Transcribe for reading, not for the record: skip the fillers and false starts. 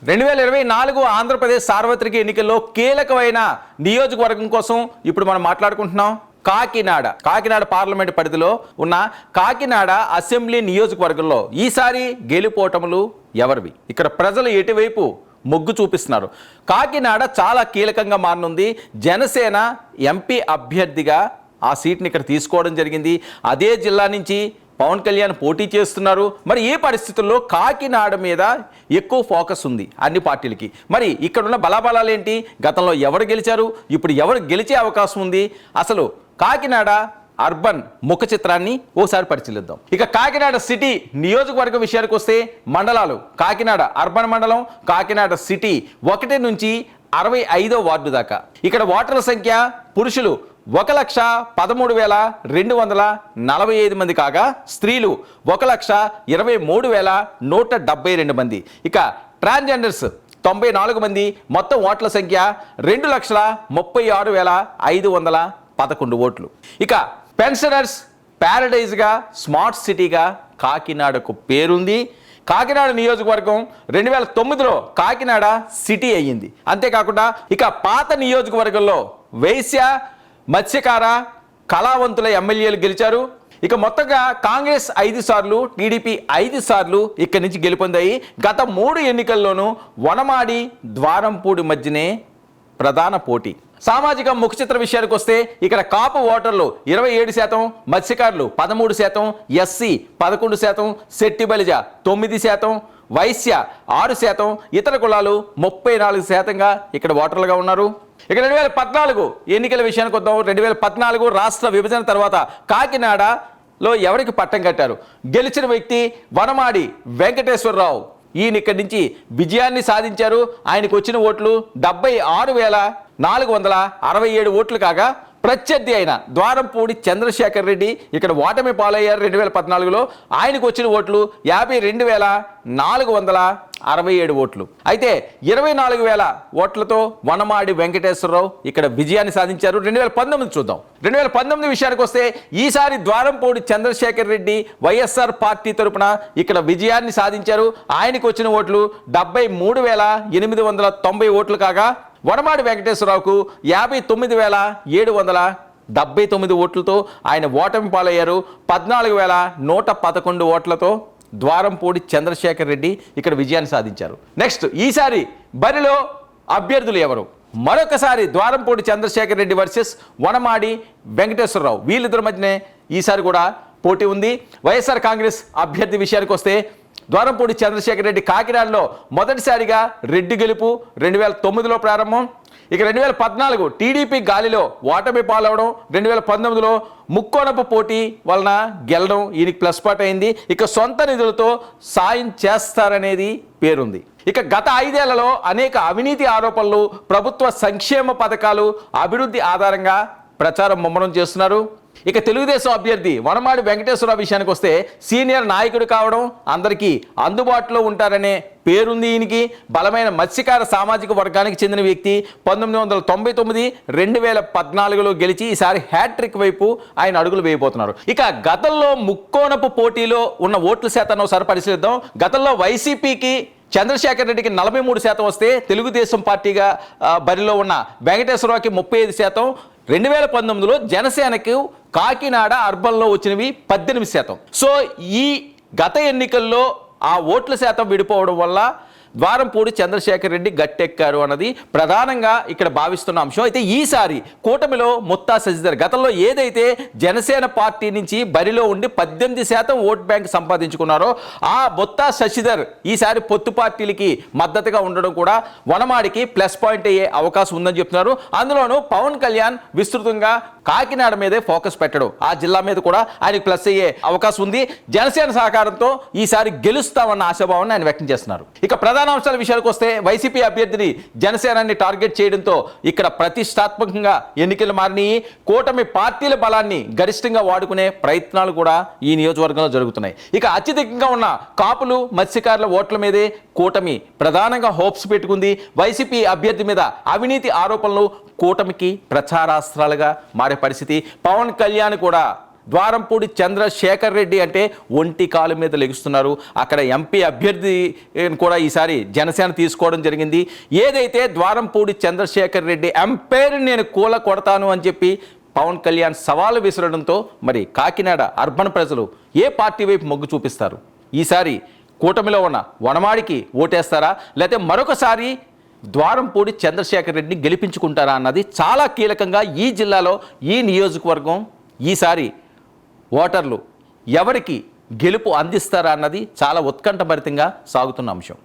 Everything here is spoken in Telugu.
2024 ఆంధ్రప్రదేశ్ సార్వత్రిక ఎన్నికల్లో కీలకమైన నియోజకవర్గం కోసం ఇప్పుడు మనం మాట్లాడుకుంటున్నాం. కాకినాడ పార్లమెంట్ పరిధిలో ఉన్న కాకినాడ అసెంబ్లీ నియోజకవర్గంలో ఈసారి గెలుపోటములు ఎవరివి? ఇక్కడ ప్రజలు ఎటువైపు మొగ్గు చూపిస్తున్నారు? కాకినాడ చాలా కీలకంగా మారనుంది. జనసేన ఎంపీ అభ్యర్థిగా ఆ సీట్ని ఇక్కడ తీసుకోవడం జరిగింది. అదే జిల్లా నుంచి పవన్ కళ్యాణ్ పోటీ చేస్తున్నారు. మరి ఈ పరిస్థితుల్లో కాకినాడ మీద ఎక్కువ ఫోకస్ ఉంది అన్ని పార్టీలకి. మరి ఇక్కడున్న బలాబలాలు ఏంటి? గతంలో ఎవరు గెలిచారు? ఇప్పుడు ఎవరు గెలిచే అవకాశం ఉంది? అసలు కాకినాడ అర్బన్ ముఖ చిత్రాన్ని ఓసారి పరిశీలిద్దాం. ఇక కాకినాడ సిటీ నియోజకవర్గ విషయానికి వస్తే మండలాలు: కాకినాడ అర్బన్ మండలం, కాకినాడ సిటీ 1 నుంచి 65వ వార్డు దాకా. ఇక్కడ ఓటర్ల సంఖ్య పురుషులు 1,13,245 మంది కాగా స్త్రీలు 1,23,172 మంది. ఇక ట్రాన్స్జెండర్స్ 94 మంది. మొత్తం ఓట్ల సంఖ్య 2,36,511 ఓట్లు. ఇక పెన్షనర్స్ ప్యారడైజ్గా, స్మార్ట్ సిటీగా కాకినాడకు పేరుంది. కాకినాడ నియోజకవర్గం 2009లో కాకినాడ సిటీ అయ్యింది. అంతేకాకుండా ఇక పాత నియోజకవర్గంలో వైశ్య, మత్స్యకార, కళావంతుల ఎమ్మెల్యేలు గెలిచారు. ఇక మొత్తంగా కాంగ్రెస్ 5 సార్లు, టీడీపీ 5 సార్లు ఇక్కడి నుంచి గెలుపొందాయి. గత 3 ఎన్నికల్లోనూ వనమాడి, ద్వారంపూడి మధ్యనే ప్రధాన పోటీ. సామాజిక ముఖచిత్ర విషయానికి వస్తే ఇక్కడ కాపు ఓటర్లు 27%, మత్స్యకారులు 13%, ఎస్సీ 11%, శెట్టి బలిజ 9%, వైశ్య 6%, ఇతర కులాలు 34%గా ఇక్కడ ఓటర్లుగా ఉన్నారు. ఇక 2014 ఎన్నికల విషయానికి వద్దాం. 2014 రాష్ట్ర విభజన తర్వాత కాకినాడలో ఎవరికి పట్టం కట్టారు? గెలిచిన వ్యక్తి వనమాడి వెంకటేశ్వరరావు. ఈయన ఇక్కడి నుంచి విజయాన్ని సాధించారు. ఆయనకు వచ్చిన ఓట్లు 76,467 ఓట్లు కాగా ప్రత్యర్థి అయిన ద్వారంపూడి చంద్రశేఖర్ రెడ్డి ఇక్కడ ఓటమి పాలయ్యారు. 2014లో ఆయనకు వచ్చిన ఓట్లు 52,467 ఓట్లు. అయితే 24,000 ఓట్లతో వనమాడి వెంకటేశ్వరరావు ఇక్కడ విజయాన్ని సాధించారు. 2019 చూద్దాం. 2019 విషయానికి వస్తే ఈసారి ద్వారంపూడి చంద్రశేఖర్ రెడ్డి వైఎస్ఆర్ పార్టీ తరపున ఇక్కడ విజయాన్ని సాధించారు. ఆయనకు వచ్చిన ఓట్లు 73,890 ఓట్లు కాగా వనమాడి వెంకటేశ్వరరావుకు 59,779 ఓట్లతో ఆయన ఓటమి పాలయ్యారు. 14,111 ఓట్లతో ద్వారంపూడి చంద్రశేఖర్ రెడ్డి ఇక్కడ విజయాన్ని సాధించారు. నెక్స్ట్, ఈసారి బరిలో అభ్యర్థులు ఎవరు? మరొకసారి ద్వారంపూడి చంద్రశేఖర్ రెడ్డి వర్సెస్ వనమాడి వెంకటేశ్వరరావు. వీళ్ళిద్దరి మధ్యనే ఈసారి కూడా పోటీ ఉంది. వైఎస్ఆర్ కాంగ్రెస్ అభ్యర్థి విషయానికి వస్తే ద్వారంపూడి చంద్రశేఖర్ రెడ్డి కాకినాడలో మొదటిసారిగా రెడ్డి గెలుపు 2009లో ప్రారంభం. ఇక 2014 టీడీపీ గాలిలో ఓటమి పాలవడం, 2019లో ముక్కోనపు పోటీ వలన గెలడం ఈయనకి ప్లస్ పాయింట్ అయింది. ఇక సొంత నిధులతో సాయం చేస్తారనేది పేరుంది. ఇక గత 5 ఏళ్లలో అనేక అవినీతి ఆరోపణలు, ప్రభుత్వ సంక్షేమ పథకాలు, అభివృద్ధి ఆధారంగా ప్రచారం ముమ్మరం చేస్తున్నారు. ఇక తెలుగుదేశం అభ్యర్థి వనమాడి వెంకటేశ్వరరావు విషయానికి వస్తే సీనియర్ నాయకుడు కావడం, అందరికీ అందుబాటులో ఉంటారనే పేరుంది ఈయనకి. బలమైన మత్స్యకార సామాజిక వర్గానికి చెందిన వ్యక్తి. 1999, 2014లో గెలిచి ఈసారి హ్యాట్రిక్ వైపు ఆయన అడుగులు వేయబోతున్నారు. ఇక గతంలో ముక్కోనపు పోటీలో ఉన్న ఓట్ల శాతాన్ని ఒకసారి పరిశీలిద్దాం. గతంలో వైసీపీకి చంద్రశేఖర్ రెడ్డికి 43% వస్తే తెలుగుదేశం పార్టీగా బరిలో ఉన్న వెంకటేశ్వరరావుకి 35%. 2019లో జనసేనకు కాకినాడ అర్బన్లో వచ్చినవి 18%. సో ఈ గత ఎన్నికల్లో ఆ ఓట్ల శాతం విడిపోవడం వల్ల ద్వారంపూడి చంద్రశేఖర్ రెడ్డి గట్టెక్కారు అన్నది ప్రధానంగా ఇక్కడ భావిస్తున్న అంశం. అయితే ఈసారి కూటమిలో ముత్తా శశిధర్ గతంలో ఏదైతే జనసేన పార్టీ నుంచి బరిలో ఉండి 18% ఓట్ బ్యాంక్ సంపాదించుకున్నారో ఆ ముత్తా శశిధర్ ఈసారి పొత్తు పార్టీలకి మద్దతుగా ఉండడం కూడా వనమాడికి ప్లస్ పాయింట్ అయ్యే అవకాశం ఉందని చెప్తున్నారు. అందులోనూ పవన్ కళ్యాణ్ విస్తృతంగా కాకినాడ మీదే ఫోకస్ పెట్టడం, ఆ జిల్లా మీద కూడా ఆయనకు ప్లస్ అయ్యే అవకాశం ఉంది. జనసేన సహకారంతో ఈసారి గెలుస్తామన్న ఆశాభావాన్ని ఆయన వ్యక్తం చేస్తున్నారు. ఇక ప్రధాన అంశాల విషయానికి వస్తే వైసీపీ అభ్యర్థిని జనసేనాన్ని టార్గెట్ చేయడంతో ఇక్కడ ప్రతిష్టాత్మకంగా ఎన్నికలు మారినాయి. కూటమి పార్టీల బలాన్ని గరిష్టంగా వాడుకునే ప్రయత్నాలు కూడా ఈ నియోజకవర్గంలో జరుగుతున్నాయి. ఇక అత్యధికంగా ఉన్న కాపులు, మత్స్యకారుల ఓట్ల మీదే కూటమి ప్రధానంగా హోప్స్ పెట్టుకుంది. వైసీపీ అభ్యర్థి మీద అవినీతి ఆరోపణలు కూటమికి ప్రచారాస్త్రాలుగా మారే పరిస్థితి. పవన్ కళ్యాణ్ కూడా ద్వారంపూడి చంద్రశేఖర్ రెడ్డి అంటే ఒంటి కాలు మీద లెగుస్తున్నారు. అక్కడ ఎంపీ అభ్యర్థి కూడా ఈసారి జనసేన తీసుకోవడం జరిగింది. ఏదైతే ద్వారంపూడి చంద్రశేఖర్ రెడ్డి ఎంపైర్ని నేను కూల కొడతాను అని చెప్పి పవన్ కళ్యాణ్ సవాలు విసరడంతో మరి కాకినాడ అర్బన్ ప్రజలు ఏ పార్టీ వైపు మొగ్గు చూపిస్తారు? ఈసారి కూటమిలో ఉన్న వనమాడికి ఓటేస్తారా, లేకపోతే మరొకసారి ద్వారంపూడి చంద్రశేఖర్ రెడ్డిని గెలిపించుకుంటారా అన్నది చాలా కీలకంగా ఈ జిల్లాలో ఈ నియోజకవర్గం ఈసారి ఓటర్లు ఎవరికి గెలుపు అందిస్తారా అన్నది చాలా ఉత్కంఠభరితంగా సాగుతున్న అంశం.